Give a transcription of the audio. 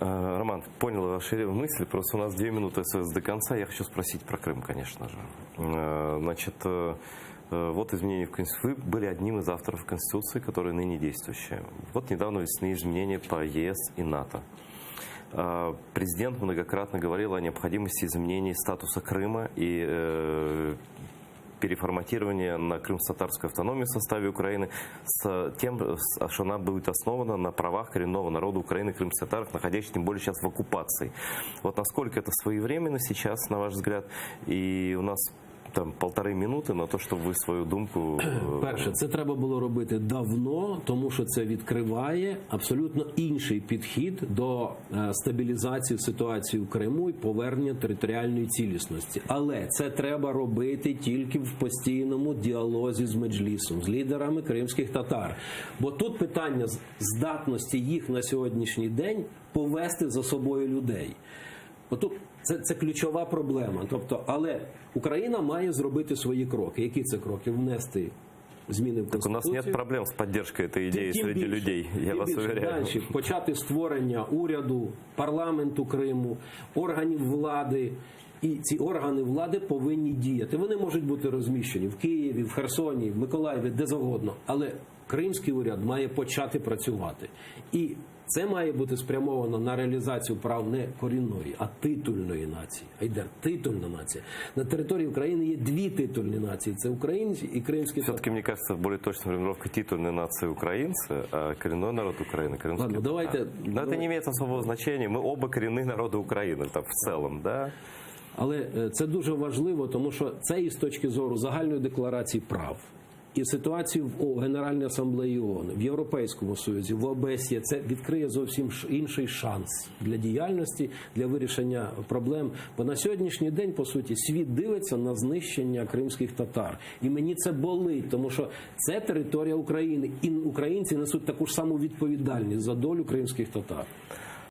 Роман, понял ваши мысли, просто у нас 2 минуты остается до конца. Я хочу спросить про Крым, конечно же. Значит, вот изменения в Конституции. Вы были одним из авторов Конституции, которая ныне действующая. Вот недавно внесены изменения по ЕС и НАТО. Президент многократно говорил о необходимости изменения статуса Крыма и переформатирования на крымско-татарскую автономию в составе Украины с тем, что она будет основана на правах коренного народа Украины, крымско-татаров, находящихся тем более сейчас в оккупации. Вот насколько это своевременно сейчас, на ваш взгляд, и у нас там 1,5 минути на те, щоб ви свою думку... Перше, це треба було робити давно, тому що це відкриває абсолютно інший підхід до стабілізації ситуації у Криму і повернення територіальної цілісності. Але це треба робити тільки в постійному діалозі з Меджлісом, з лідерами кримських татар. Бо тут питання здатності їх на сьогоднішній день повести за собою людей. Отут це ключова проблема. Тобто, але Україна має зробити свої кроки. Які це кроки? Внести зміни в Конституцію. Так у нас нет проблем з підтримкою цієї ідеї серед людей, я вас уверяю. Далі почати створення уряду, парламенту Криму, органів влади. І ці органи влади повинні діяти. Вони можуть бути розміщені в Києві, в Херсоні, в Миколаєві, де завгодно. Але кримський уряд має почати працювати. І це має бути спрямовано на реалізацію прав не корінної, а титульної нації. Айдар, титульна нація. На території України є 2 титульні нації. Це українці і кримські. Все-таки, мне кажется, более точная формулировка титульной нации украинцы, а коренной народ Украины. Ладно, давайте... Но это не имеет особого значения. Мы оба коренные народы Украины, там, в целом, да? Але це дуже важливо, тому що це і з точки зору загальної декларації прав. І ситуацію в Генеральній асамблеї ООН, в Європейському Союзі, в ОБСЄ, це відкриє зовсім інший шанс для діяльності, для вирішення проблем. Бо на сьогоднішній день, по суті, світ дивиться на знищення кримських татар. І мені це болить, тому що це територія України. І українці несуть таку ж саму відповідальність за долю кримських татар.